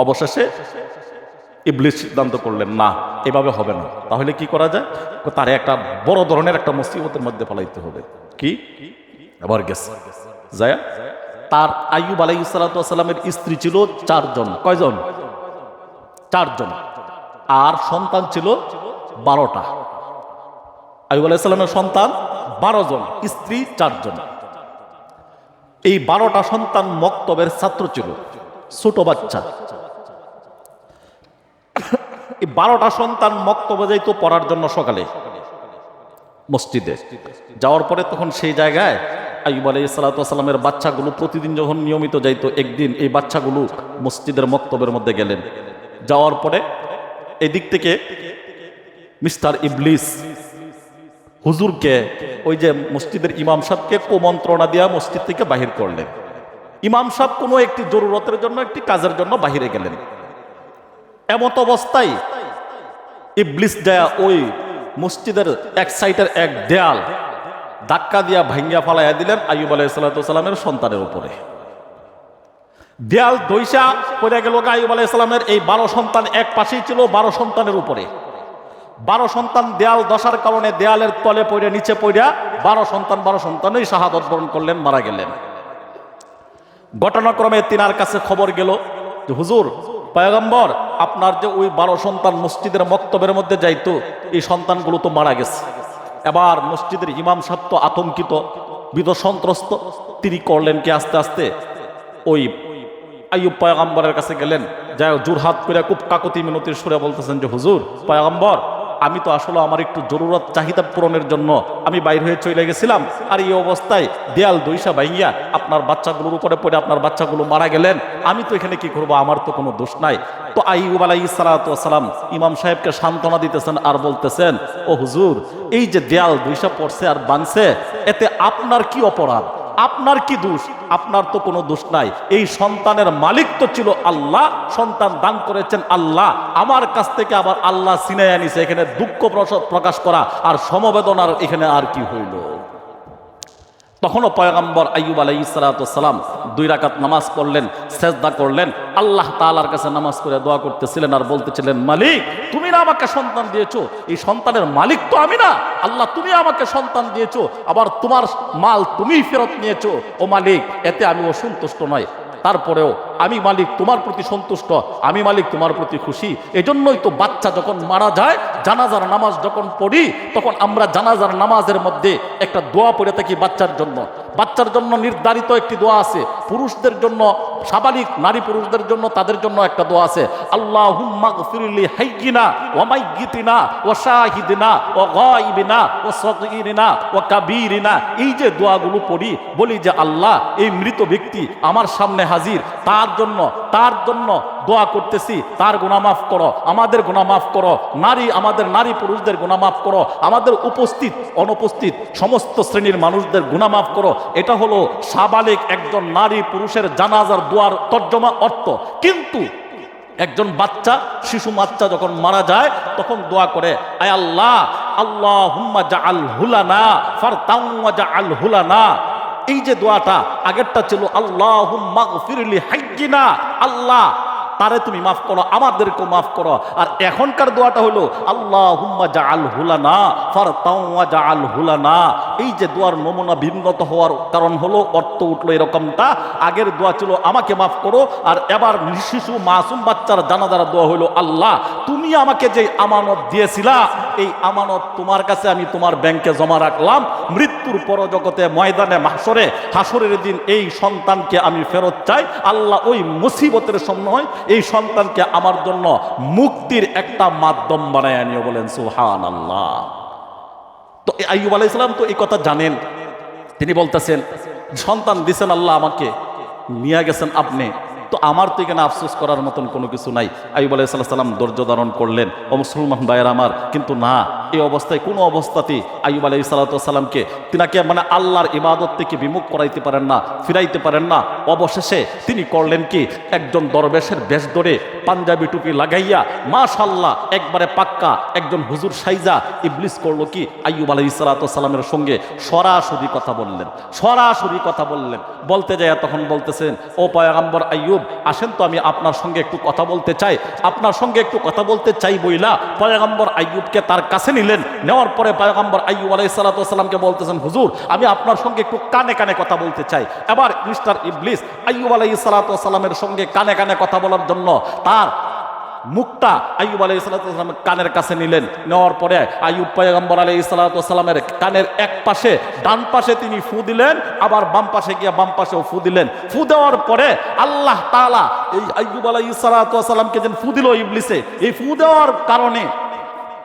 অবশেষে ইবলিস সিদ্ধান্ত করলেন, না এভাবে হবে না, তাহলে কি করা যায়? তারে একটা বড় ধরনের একটা মুসিবতের মধ্যে ফেলাইতে হবে। কি? আবার গেছে যায়। তার আইয়ুব আলাইহিস সালামের স্ত্রী ছিল 4 জন। কয়জন? 4 জন। আর সন্তান ছিল 12টা। আইয়ুব আলাইহিস সালামের সন্তান 12 জন, স্ত্রী 4 জন। এই 12টা সন্তান মক্তবের ছাত্র ছিল, ছোট বাচ্চা। এই 12টা সন্তান মক্তবে যাইতো পড়ার জন্য সকালে মসজিদে। যাওয়ার পরে তখন সেই জায়গায় আইয়ুব আলাইহিস সালামের বাচ্চাগুলো প্রতিদিন যখন নিয়মিত যাইতো, একদিন এই বাচ্চাগুলো মসজিদের মক্তবের মধ্যে গেলেন। যাওয়ার পরে এদিক থেকে মিস্টার ইবলিস হুজুরকে, ওই যে মসজিদের ইমাম সাহেবকে কুমন্ত্রণা দিয়া মসজিদ থেকে বাহির করলেন। ইমাম সাহেব কোনো একটি জরুরতের জন্য, একটি কাজের জন্য বাহিরে গেলেন। এমত অবস্থায় ইবলিস যায় ওই মসজিদের এক সাইডের এক দেয়াল ধাক্কা দিয়া ভাঙ্গিয়া ফালাইয়া দিলেন আইয়ুব আলাইহিস সালামের সন্তানের উপরে। দেয়াল দইসা পড়ে গেল আইয়ুব আলাইহিস সালামের এই 12 সন্তান এক পাশেই ছিল, 12 সন্তানের উপরে। 12 সন্তান দেয়াল দশার কারণে দেয়ালের তলে পড়ে নিচে পড়িয়া 12 সন্তানই শাহাদত বরণ করলেন, মারা গেলেন। ঘটনাক্রমে তিনার কাছে খবর গেল যে হুজুর, পয়গম্বর, আপনার যে ওই 12 সন্তান মসজিদের মক্তবের মধ্যে যাইতো, এই সন্তানগুলো তো মারা গেছে। এবার মসজিদের ইমাম সাহেব তো আতঙ্কিত, ভীত সন্ত্রস্ত। তিনি করলেন কি, আস্তে আস্তে ওই আইয়ুব পয়গম্বরের কাছে গেলেন, যাই জোরহাত করে খুব কাকতি মিনতির সুরে বলতেছেন যে হুজুর, পয়গম্বর, আমি তো আসলে আমার একটু জরুরত চাহিদা পূরণের জন্য আমি বাইর হয়ে চলে গেছিলাম, আর এই অবস্থায় দেয়াল দইসা ভাইয়া আপনার বাচ্চাগুলোর উপরে পড়ে আপনার বাচ্চাগুলো মারা গেলেন। আমি তো এখানে কি করব, আমার তো কোনো দোষ নাই। তো আইয়ুব আলাইহিস সালাম ইমাম সাহেবকে সান্ত্বনা দিতেছেন আর বলতেছেন, ও হুজুর, এই যে দেয়াল দইসা পড়ছে আর বানছে, এতে আপনার কি অপরাধ, আপনার কি দোষ? আপনার তো কোনো দোষ নাই। এই সন্তানের মালিক তো ছিল আল্লাহ, সন্তান দান করেছেন আল্লাহ। আমার কাছ থেকে আবার আল্লাহ ছিনাইয়া নিছে, এখানে দুঃখ প্রকাশ করা আর সমবেদনার এখানে আর কি হইল? তখনও পয়গম্বর আইয়ুব আলাইহিস সালাম 2 রাকাত নামাজ পড়লেন, সেজদা করলেন, আল্লাহ তাআলার কাছে নামাজ করে দোয়া করতেছিলেন আর বলতেছিলেন, মালিক, তুমি না আমাকে সন্তান দিয়েছো, এই সন্তানের মালিক তো আমি না। আল্লাহ, তুমি আমাকে সন্তান দিয়েছো, আবার তোমার মাল তুমিই ফেরত নিয়েছো। ও মালিক, এতে আমি অসন্তুষ্ট নয়, তারপরেও আমি মালিক তোমার প্রতি সন্তুষ্ট, আমি মালিক তোমার প্রতি খুশি। এজন্যই তো বাচ্চা যখন মারা যায়, জানাজার নামাজ যখন পড়ি, তখন আমরা জানাজার নামাজের মধ্যে একটা দোয়া পড়ে থাকি বাচ্চার জন্য। বাচ্চার জন্য নির্ধারিত একটি দোয়া আছে, পুরুষদের জন্য, সাবালিক নারী পুরুষদের জন্য, তাদের জন্য একটা দোয়া আছে, আল্লাহুম্মা গফিরলি হাইয়িনা ওয়া মাইয়িতিনা ওয়া শাহিদিনা ওয়া গায়িবিনা ওয়া সগীরিনা ওয়া কাবীরিনা। এই যে দোয়াগুলো পড়ি, বলি যে আল্লাহ, এই মৃত ব্যক্তি আমার সামনে হাজির, তার জন্য দোয়া করতেছি, তার গুনাহ মাফ করো, আমাদের গুনাহ মাফ করো, আমাদের নারী পুরুষদের গুনাহ মাফ করো, আমাদের উপস্থিত অনুপস্থিত সমস্ত শ্রেণীর মানুষদের গুনাহ মাফ করো। এটা হলো সাবালিক একজন নারী পুরুষের জানাজার দোয়ার তর্জমা অর্থ। কিন্তু একজন বাচ্চা, শিশু বাচ্চা যখন মারা যায়, তখন দোয়া করে, আয় আল্লাহ, আল্লাহুম্মা জাআল হুলানা ফারতাম ওয়া জাআল হুলানা। এই যে দোয়াটা, আগেরটা ছিল আল্লাহুম্মা গফিরলি হাইয়িনা, আল্লাহ তারে তুমি মাফ করো, আমাদেরকেও মাফ করো। আর এখনকার দোয়াটা হলো আল্লাহুম্মা জাআল হুলানা ফারতাম ওয়া জাআল হুলানা। এই যে দোয়ার নমুনা ভিন্নত হওয়ার কারণ হলো, অর্থ উঠলো এরকমটা, আগের দোয়া ছিল আমাকে মাফ করো, আর এবার শিশু মাসুম বাচ্চার জানাজার দোয়া হলো, আল্লাহ তুমি আমাকে যে আমানত দিয়েছিলা, এই আমানত তোমার কাছে আমি তোমার ব্যাংকে জমা রাখলাম। মৃত্যুর পরজগতে ময়দানে মাহশরে, হাসরের দিন এই সন্তানকে আমি ফেরত চাই। আল্লাহ ওই মুসিবতের সময় এই সন্তানকে আমার জন্য মুক্তির একটা মাধ্যম বানায় নিও। বলেন সুবহানাল্লাহ। তো আইয়ুব আলাইহিস সালাম তো এই কথা জানেন। তিনি বলতেছেন, সন্তান দিছেন আল্লাহ আমাকে, নিয়ে গেছেন আপনি, তো আমার তো এখানে আফসোস করার মতন কোনো কিছু নাই। আইয়ুব আলাইহিস সালাম ধৈর্য ধারণ করলেন। ও মুসলমান ভাইয়ের আমার, কিন্তু না, এই অবস্থায় কোনো অবস্থাতেই আইয়ুব আলাইহিস সালামকে তিনাকে আল্লাহর ইবাদত থেকে বিমুখ করাইতে পারেন না, ফিরাইতে পারেন না। অবশেষে তিনি করলেন কি, একজন দরবেশের বেশ ধরে পাঞ্জাবি টুপি লাগাইয়া মাশাআল্লাহ একবারে পাক্কা একজন হুজুর সাইজা ইবলিস করলো কি আইয়ুব আলাইহিস সালাতু ওয়াস সালামের সঙ্গে সরাসরি কথা বললেন, সরাসরি কথা বললেন। বলতে যায় তখন বলতেছেন, ও পয়গম্বর আইয়ুব আসেন তো, আমি আপনার সঙ্গে একটু কথা বলতে চাই, আপনার সঙ্গে একটু কথা বলতে চাই বইলা পয়গম্বর আইয়ুবকে তার কাছে নিলেন। নেওয়ার পরে পয়গম্বর আইয়ুব আলাইহিস সালাতু ওয়াস সালামকে বলতেছেন, হুজুর আমি আপনার সঙ্গে একটু কানে কানে কথা বলতে চাই। এবার মিস্টার ইবলিস আইয়ুব আলাইহিস সালাতু ওয়াস সালামের সঙ্গে কানে কানে কথা বলার জন্য তার মুখটা আইয়ুব আলাইহিস সালাতু ওয়াস সালামের কানের কাছে নিলেন। নেওয়ার পরে আইয়ুব পয়গম্বর আলাইহিস সালাতু ওয়াস সালামের কানের এক পাশে ডান পাশে তিনি ফু দিলেন, আবার বাম পাশে গিয়ে বাম পাশেও ফু দিলেন। ফু দেওয়ার পরে আল্লাহ তাআলা এই আইয়ুব আলাইহিস সালাতু ওয়াস সালামকে যেন ফু দিল ইবলিসে, এই ফু দেওয়ার কারণে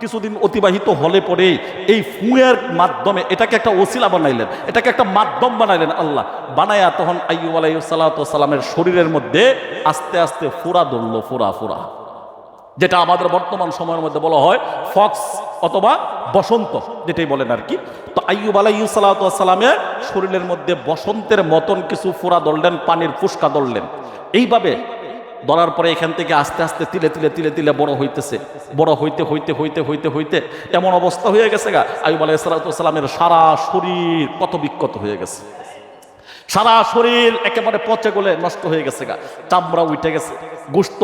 কিছুদিন অতিবাহিত হলে পরে এই ফুয়ের মাধ্যমে এটাকে একটা ওসিলা বানাইলেন, এটাকে একটা মাধ্যম বানাইলেন আল্লাহ। বানায়া তখন আইয়ুব আলাইহিস সালাতু ওয়াস সালামের শরীরের মধ্যে আস্তে আস্তে ফোড়া ধরলো, ফোড়া ফোড়া, যেটা আমাদের বর্তমান সময়ের মধ্যে বলা হয় ফক্স অথবা বসন্ত, যেটাই বলেন আর কি। তো আইয়ুব আলাইহিস সালাতু ওয়াস সালামের শরীরের মধ্যে বসন্তের মতন কিছু ফোড়া ধরলেন, পানির ফুসকা ধরলেন। এইভাবে ধরার পরে এখান থেকে আস্তে আস্তে তিলে তিলে তিলে তিলে বড় হইতেছে, বড় হইতে হইতে হইতে হইতে হইতে এমন অবস্থা হয়ে গেছে গা আইয়ুব আলাইহিস সালাতু ওয়াস সালামের সারা শরীর কত বিক্ষত হয়ে গেছে, সারা শরীর একেবারে পচে গলে নষ্ট হয়ে গেছে গা, চামড়া উঠে গেছে, গোশত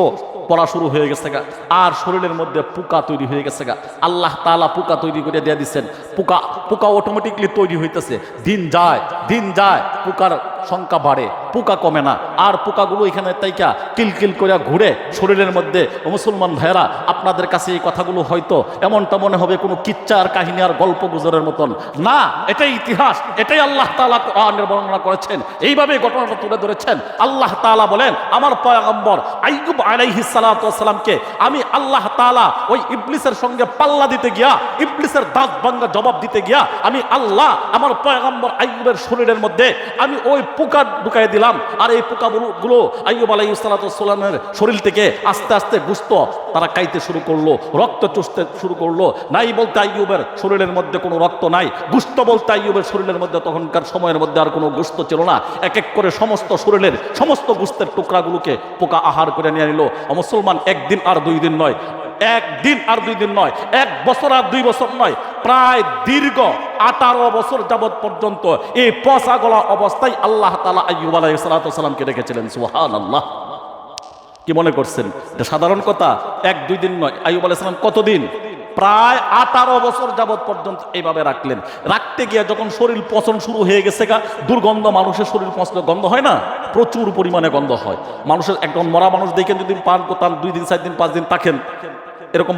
পড়া শুরু হয়ে গেছে গা, আর শরীরের মধ্যে পোকা তৈরি হয়ে গেছে গা। আল্লাহ তাআলা পোকা তৈরি করে দিয়ে দিচ্ছেন, পোকা পোকা অটোমেটিকলি তৈরি হইতেছে। দিন যায় দিন যায়, পোকার সংখ্যা বাড়ে, পোকা কমে না। আর পোকাগুলো এখানে তাইকা কিলকিল করে ঘুরে শরীরের মধ্যে। মুসলমান ভাইয়েরা, আপনাদের কাছে এই কথাগুলো হয়তো এমনটা মনে হবে কোনো কিচ্ছা আর কাহিনী আর গল্প গুজরের মতন না, এটাই ইতিহাস, এটাই আল্লাহ তাআলা কোরআনের বর্ণনা করেছেন, এইভাবে ঘটনাটা তুলে ধরেছেন। আল্লাহ তাআলা বলেন, আমার পয়গম্বর আইয়ুব আলাইহিস সালাতু ওয়াস সালামকে আমি আল্লাহ তাআলা ওই ইবলিসের সঙ্গে পাল্লা দিতে গিয়া, ইবলিসের দাঁত ভাঙা জবাব দিতে গিয়া আমি আল্লাহ আমার পয়গম্বর আইয়ুবের শরীরের মধ্যে আমি ওই পোকা ঢুকাই দিলাম। আর এই পোকাগুলো আইয়ুব আলাইহিস সালাতু ওয়াস সালামের শরীর থেকে আস্তে আস্তে গোশত তারা খাইতে শুরু করলো, রক্ত চুষতে শুরু করলো। নাই বলতে আইয়ুবের শরীরের মধ্যে কোনো রক্ত নাই, গোশত বলতে আইয়ুবের শরীরের মধ্যে তখনকার সময়ের মধ্যে আর কোনো গোশত ছিল না। এক এক করে সমস্ত শরীরের সমস্ত গোশতের টুকরাগুলোকে পোকা আহার করে নিয়ে নিল। মুসলমান, একদিন আর দুই দিন নয়, একদিন আর দুই দিন নয়, 1 বছর আর 2 বছর নয়, প্রায় দীর্ঘ 18 বছর যাবৎ পর্যন্ত এই পচা গলা অবস্থায় আল্লাহ তাআলা আইয়ুব আলাইহিস সালাতু ওয়াস সালামকে রেখেছিলেন। সুবহানাল্লাহ। কি মনে করছেন এটা সাধারণ কথা? 1-2 দিন নয়, আইয়ুব আলাইহিস সালাম কতদিন? প্রায় 18 বছর যাবৎ পর্যন্ত এইভাবে রাখলেন। রাখতে গিয়ে যখন শরীর পচন শুরু হয়ে গেছে গা, দুর্গন্ধ, মানুষের শরীর পচলে গন্ধ হয় না, প্রচুর পরিমাণে গন্ধ হয়। মানুষের একদম মরা মানুষ দেখেন যদি পান কোতান 2 দিন 4 দিন 5 দিন থাকেন এরকম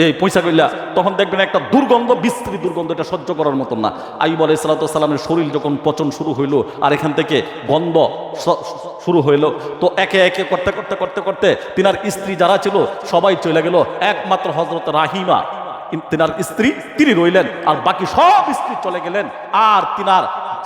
এই পয়সা কইলা, তখন দেখবেন একটা দুর্গন্ধ, বিশ্রী দুর্গন্ধ, এটা সহ্য করার মতন না। আইয়ুব আলাইহিস সালাতু ওয়াস সালামের শরীর যখন পচন শুরু হইলো আর এখান থেকে গন্ধ শুরু হইলো, তো একে একে করতে করতে করতে করতে তিনার স্ত্রী যারা ছিল সবাই চলে গেল, একমাত্র হযরত রাহিমা তিনার স্ত্রী তিনি রইলেন, আর বাকি সব স্ত্রী চলে গেলেন। আর তিনার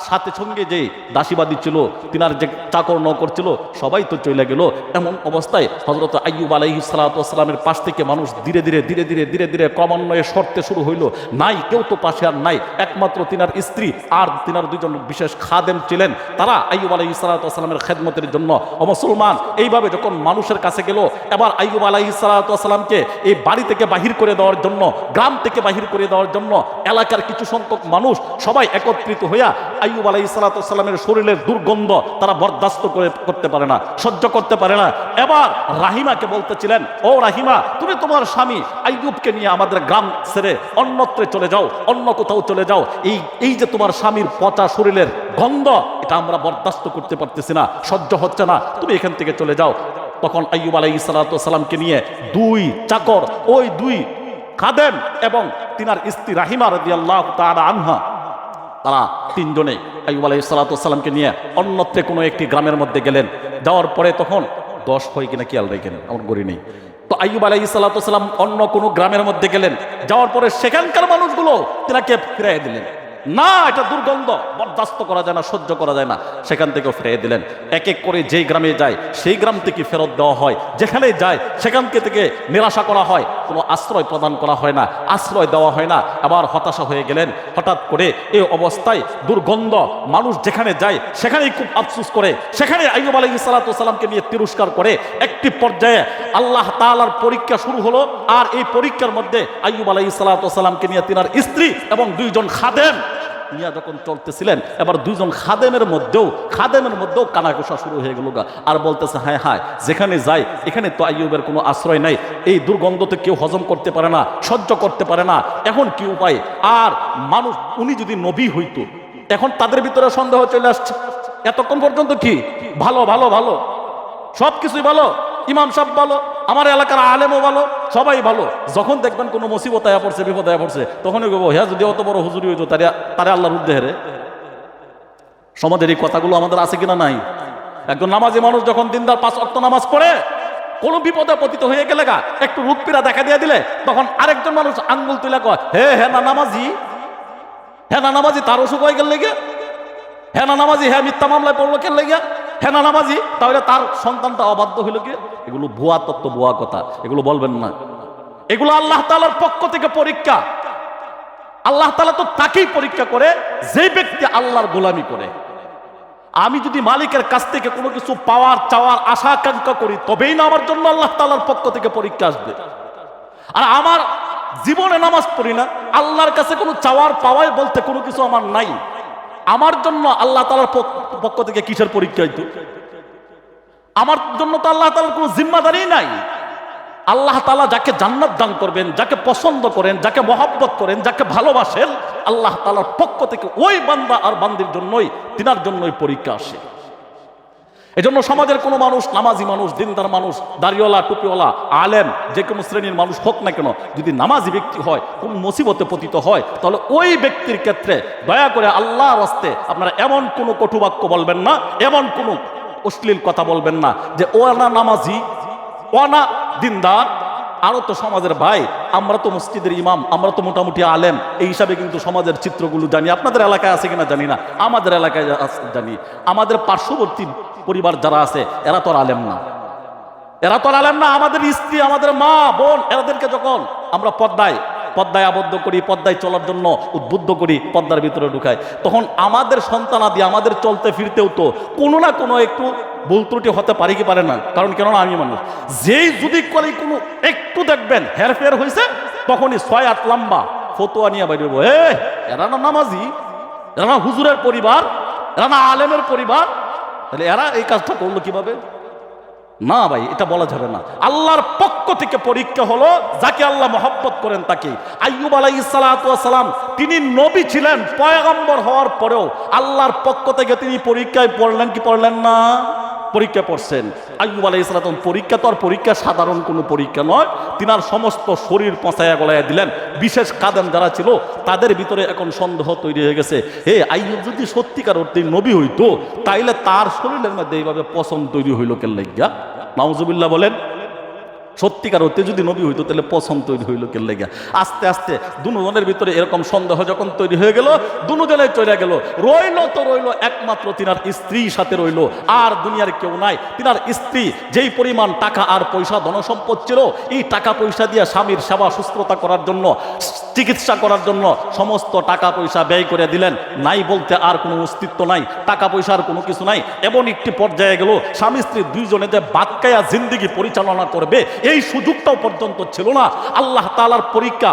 সাথে সঙ্গে যে দাসীবাদী ছিল, তিনার যে চাকর নকর ছিল, সবাই তো চলে গেল। এমন অবস্থায় হযরত আইয়ুব আলাইহিস সালাতু ওয়াস সালামের পাশ থেকে মানুষ ধীরে ধীরে ধীরে ধীরে ধীরে ধীরে ক্রমান্বয়ে সরতে শুরু হইলো। নাই, কেউ তো পাশে আর নাই, একমাত্র তিনার স্ত্রী আর তিনার 2জন বিশেষ খাদেম ছিলেন, তারা আইয়ুব আলাইহিস সালাতু ওয়াস সালামের খেদমতের জন্য। মুসলমান, এইভাবে যখন মানুষের কাছে গেল, এবার আইয়ুব আলাইহিস সালাতু ওয়াস সালামকে এই বাড়ি থেকে বাহির করে দেওয়ার জন্য, গ্রাম থেকে বাহির করে দেওয়ার জন্য এলাকার কিছু সংখ্যক মানুষ সবাই একত্রিত হইয়া আইয়ুব আলাইহিস সালাতু ওয়াস সালামের শরীরের দুর্গন্ধ তারা বরদাস্ত করতে পারে না, সহ্য করতে পারে না। এবার রাহিমাকে বলতেছিলেন, ও রাহিমা, তুমি তোমার স্বামী আইয়ুবকে নিয়ে আমাদের গ্রাম ছেড়ে অন্যত্রে চলে যাও, অন্য কোথাও চলে যাও। এই যে তোমার স্বামীর পচা শরীরের গন্ধ, এটা আমরা বরদাস্ত করতে পারতেছি না, সহ্য হচ্ছে না, তুমি এখান থেকে চলে যাও। তখন আইয়ুব আলাইহিস সালাতু ওয়াস সালামকে নিয়ে 2 চাকর, ওই 2 খাদেম এবং তিনার স্ত্রী রাহিমা রাদিয়াল্লাহু তাআলা আনহা, তারা 3 জনে আইয়ুব আলাইহিস সালাতু ওয়াস সালামকে নিয়ে অন্যত্রে কোনো একটি গ্রামের মধ্যে গেলেন। যাওয়ার পরে তখন 10 হয় কিনা খেয়াল রাখেন, আমার গড়ি নেই। তো আইয়ুব আলাইহিস সালাতু ওয়াস সালাম অন্য কোনো গ্রামের মধ্যে গেলেন, যাওয়ার পরে সেখানকার মানুষগুলো তিনাকে ফিরাইয়া দিলেন। না, এটা দুর্গন্ধ, বরদাস্ত করা যায় না, সহ্য করা যায় না, সেখান থেকে ফিরিয়ে দিলেন। এক এক করে যেই গ্রামে যায় সেই গ্রাম থেকে ফেরত দেওয়া হয়, যেখানে যায় সেখান থেকে নিরাশা করা হয়, কোনো আশ্রয় প্রদান করা হয় না, আশ্রয় দেওয়া হয় না। আবার হতাশা হয়ে গেলেন। হঠাৎ করে এই অবস্থায় দুর্গন্ধ, মানুষ যেখানে যায় সেখানেই খুব আফসোস করে, সেখানে আইয়ুব আলাইহিস সালাতু ওয়াস সালামকে নিয়ে তিরস্কার করে। একটি পর্যায়ে আল্লাহ তাআলার পরীক্ষা শুরু হলো, আর এই পরীক্ষার মধ্যে আইয়ুব আলাইহিস সালাতু ওয়াস সালামকে নিয়ে তিনার স্ত্রী এবং দুইজন খাদেম নিয়ে যখন চলতেছিলেন, এবার দুইজন খাদেমের মধ্যেও কানাঘুষা শুরু হয়ে গেল। আর বলতেছে, হায় হায়, যেখানে যাই এখানে তো আইয়ুবের কোনো আশ্রয় নাই, এই দুর্গন্ধ তো কেউ হজম করতে পারে না, সহ্য করতে পারে না, এখন কি উপায়? আর মানুষ, উনি যদি নবী হইতো, এখন তাদের ভিতরে সন্দেহ চলে আসছে। এতক্ষণ পর্যন্ত কি ভালো ভালো ভালো, সব কিছুই ভালো, ইমাম সাহেব ভালো, আমার এলাকার আলেমও ভালো, সবাই ভালো। যখন দেখবেন কোনো মুসিবত আয়া পড়ছে, বিপদ আয়া পড়ছে, তখনই বলবো, হ্যাঁ যদি অত বড় হুজুরি হইতো তারে আল্লাহর উদ্দেহে রে। সমাজের এই কথাগুলো আমাদের আছে কিনা? নাই। একজন নামাজি মানুষ যখন দিনদার 5 ওয়াক্ত নামাজ পড়ে, কোনো বিপদে পতিত হয়ে গেলে একটু রোগ পীড়া দেখা দিয়ে দিলে, তখন আরেকজন মানুষ আঙ্গুল তুলে কয়, হ্যাঁ না নামাজি, তার অসুখ হয়ে গেল লেগে, হ্যাঁ না নামাজি, হ্যাঁ মিথ্যা মামলায় পড়লো কেন লেগে, হ্যাঁ না নামাজি, তাহলে তার সন্তানটা অবাধ্য হইল কি? এগুলো ভুয়া তত্ত্ব, ভুয়া কথা, এগুলো বলবেন না। এগুলো আল্লাহ তাআলার পক্ষ থেকে পরীক্ষা। আল্লাহ তাআলা তো তাকেই পরীক্ষা করে যে ব্যক্তি আল্লাহর গোলামি করে। আমি যদি মালিকের কাছ থেকে কোনো কিছু পাওয়ার চাওয়ার আশা আকাঙ্ক্ষা করি, তবেই না আমার জন্য আল্লাহ তাআলার পক্ষ থেকে পরীক্ষা আসবে। আর আমার জীবনে নামাজ পড়ি না, আল্লাহর কাছে কোনো চাওয়ার পাওয়াই বলতে কোনো কিছু আমার নাই, আমার জন্য আল্লাহ তাআলার পক্ষ থেকে কিসের পরীক্ষা হইতো? আমার জন্য তো আল্লাহ তাআলার কোনো জিম্মাদারি নাই। আল্লাহ তাআলা যাকে জান্নাত দান করবেন, যাকে পছন্দ করেন, যাকে মহব্বত করেন, যাকে ভালোবাসেন, আল্লাহ তাআলার পক্ষ থেকে ওই বান্দা আর বান্দির জন্যই, তিনার জন্যই পরীক্ষা আসে। এজন্য সমাজের কোনো মানুষ, নামাজি মানুষ, দিনদার মানুষ, দাড়িওয়ালা, টুপিওয়ালা, আলেম, যে কোনো শ্রেণীর মানুষ হোক না কেন, যদি নামাজি ব্যক্তি হয়, কোন মুসিবতে পতিত হয়, তাহলে ওই ব্যক্তির ক্ষেত্রে দয়া করে আল্লাহর রাস্তে আপনারা এমন কোনো কটুবাক্য বলবেন না, এমন কোনো অশ্লীল কথা বলবেন না যে ও না নামাজি, ও না দিনদার। আরো তো সমাজের ভাই, আমরা তো মসজিদের ইমাম, আমরা তো মোটামুটি আলেম, এই হিসাবে কিন্তু সমাজের চিত্রগুলো জানি। আপনাদের এলাকায় আছে কিনা জানি না, আমাদের এলাকায় জানি। আমাদের পার্শ্ববর্তী পরিবার যারা আছে, এরা তো আলেম না, আমাদের স্ত্রী, আমাদের মা বোন, এরাদেরকে যখন আমরা পর্দায় আবদ্ধ করি, পর্দায় চলার জন্য উদ্বুদ্ধ করি, পর্দার ভিতরে ঢুকাই, তখন আমাদের সন্তানাদি, আমাদের চলতে ফিরতেও তো কোনো না কোনো একটু ভুল ত্রুটি হতে পারে কি পারে না? কারণ কেননা আমি মানুষ, যেই যদি করে কোনো একটু দেখবেন হেরফের হয়েছে, তখনই 6 হাত লম্বা ফতোয়া নিয়ে বাইরে, এরা না নামাজি, এরা না হুজুরের পরিবার, এরা না আলেমের পরিবার, তাহলে এরা এই কাজটা করলো কিভাবে? না ভাই, এটা বলা যাবে না। আল্লাহর পক্ষ থেকে পরীক্ষা হলো যাকে আল্লাহ মহব্বত করেন তাকে। আইয়ুব আলাইহিস সালাতু ওয়াস সালাম, তিনি নবী ছিলেন, পয়গম্বর হওয়ার পরেও আল্লাহর পক্ষ থেকে তিনি পরীক্ষায় পড়লেন কি পড়লেন না? পরীক্ষা পড়ছেন। আইয়ুব আলাইহিস সালাম পরীক্ষা তো আর পরীক্ষা সাধারণ কোনো পরীক্ষা নয়, তিনার সমস্ত শরীর পচাইয়া গলাইয়া দিলেন। বিশেষ কাদেম যারা ছিল তাদের ভিতরে এখন সন্দেহ তৈরি হয়ে গেছে, হে আইয়ুব যদি সত্যিকার অর্থে নবী হইতো, তাইলে তার শরীরের মধ্যে এইভাবে পছন্দ তৈরি হইল কেন লাগিয়া? নাউজুবিল্লাহ বলেন। সত্যিকার অর্থে যদি নবী হইতো, তাহলে পছন্দ তৈরি হইল কেন লাগিয়া? আস্তে আস্তে দুজনের ভিতরে এরকম সন্দেহ যখন তৈরি হয়ে গেল, দুজনে চলে গেল। রইল একমাত্র তিনার স্ত্রী সাথে রইল, আর দুনিয়ার কেউ নাই। তিনার স্ত্রী যেই পরিমাণ টাকা আর পয়সা ধনসম্পদ ছিল, এই টাকা পয়সা দিয়ে স্বামীর সেবা শুশ্রূষা করার জন্য, চিকিৎসা করার জন্য সমস্ত টাকা পয়সা ব্যয় করে দিলেন। নাই বলতে আর কোনো অস্তিত্ব নাই, টাকা পয়সার কোনো কিছু নাই। এমন একটি পর্যায়ে গেল, স্বামী স্ত্রী দুইজনে যে বাক্কায়া জিন্দেগি পরিচালনা করবে, এই সুযোগটাও পর্যন্ত ছিল না। আল্লাহ তাআলার পরীক্ষা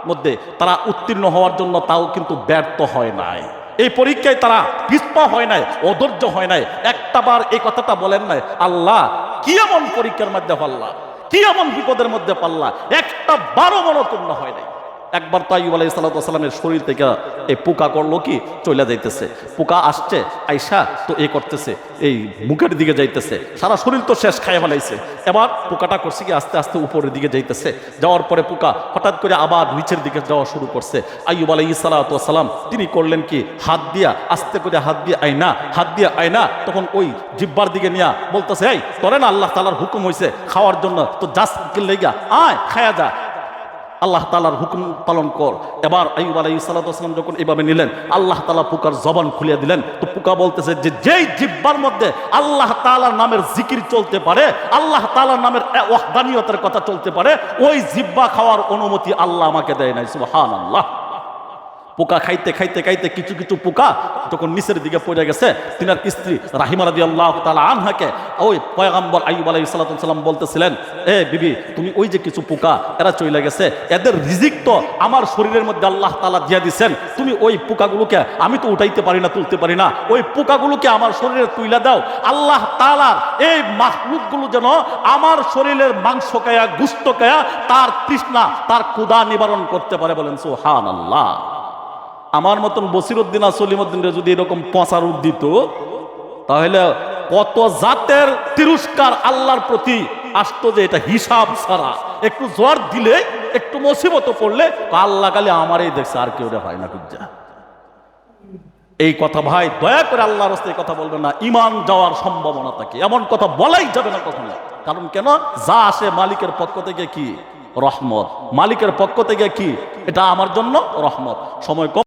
মধ্যে তারা উত্তীর্ণ হওয়ার জন্য তাও কিন্তু ব্যর্থ হয় নাই। এই পরীক্ষায় তারা পিছপা হয় নাই, অধৈর্য হয় নাই। একটা বার এই কথাটা বলেন নাই, আল্লাহ কি এমন পরীক্ষার মধ্যে পাল্লা, কি এমন বিপদের মধ্যে পাল্লা, একটা বারো মনোপূর্ণ হয় নাই। একবার তো আইয়ুব আলাইহিস সালাতু ওয়াস সালামের শরীর থেকে এই পোকা করলো কি, চলে যাইতেছে। পোকা আসছে, আইসা তো এ করতেছে, এই মুখের দিকে যাইতেছে, সারা শরীর তো শেষ খাইয়া ফেলাইছে। এবার পোকাটা করছে কি, আস্তে আস্তে উপরের দিকে যাইতেছে। যাওয়ার পরে পোকা হঠাৎ করে আবার নিচের দিকে যাওয়া শুরু করছে। আইয়ুব আলাইহিস সালাতু ওয়াস সালাম তিনি করলেন কি, হাত দিয়া আস্তে করে হাত দিয়ে আয়না, তখন ওই জিহ্বার দিকে নিয়া বলতেছে, এই তোরে না আল্লাহ তাআলার হুকুম হয়েছে খাওয়ার জন্য, তো যাস কিল লেগা আয় খায়া যা। আল্লাহ তাআলার হুকুম পালন কর। এবার আইয়ুব আলাইহিস সালাতু ওয়াস সালাম যখন এভাবে নিলেন, আল্লাহ তাআলা পোকার জবান খুলিয়ে দিলেন। তো পোকা বলতেছে যে যেই জিহ্বার মধ্যে আল্লাহ তাআলার নামের জিকির চলতে পারে, আল্লাহ তাআলার নামের ওয়াহদানিয়তের কথা চলতে পারে, ওই জিহ্বা খাওয়ার অনুমতি আল্লাহ আমাকে দেয় নাই। সুবহানাল্লাহ। পোকা খাইতে খাইতে খাইতে কিছু কিছু পোকা যখন নিচের দিকে পড়ে গেছে, তিনার স্ত্রী রাহিমা রাদিয়াল্লাহু তাআলা আনহাকে ওই পয়গম্বর আইয়ুব আলাইহিস সালাতু ওয়াস সালাম বলতেছিলেন, এ বিবি, তুমি ওই যে কিছু পোকা এরা চলে গেছে, এদের রিজিক তো আমার শরীরের মধ্যে আল্লাহ তাআলা দিয়ে দিয়েছেন, তুমি ওই পোকাগুলোকে, আমি তো উঠাইতে পারি না, তুলতে পারি না, ওই পোকাগুলোকে আমার শরীরে তুইলা দাও। আল্লাহ তাআলার এই মাখলুকগুলো যেন আমার শরীরের মাংস খায়া, গোশত খায়া তার তৃষ্ণা, তার ক্ষুধা নিবারণ করতে পারে। বলেন সুবহানাল্লাহ। আমার মতন বসিরউদ্দিন আর সলিমউদ্দিনরে যদি এরকম পচা রূপ দিত, তাহলে কত জাতের তিরস্কার আল্লাহর প্রতি আসতো যে এটা হিসাব ছাড়া। একটু জ্বর দিলে, একটু মুসিবত পড়লে আল্লাহ কালে আমারই দেখছে, আর কেউ হয় না। কুজ্জা এই কথা ভাই দয়া করে আল্লাহর রাস্তায় কথা বলবেন না, ঈমান যাওয়ার সম্ভাবনা থাকে। এমন কথা বলাই যাবে না কখনো। কারণ কেন? যা আসে মালিকের পক্ষ থেকে কি রহমত, মালিকের পক্ষ থেকে কি এটা আমার জন্য রহমত। সময় কম।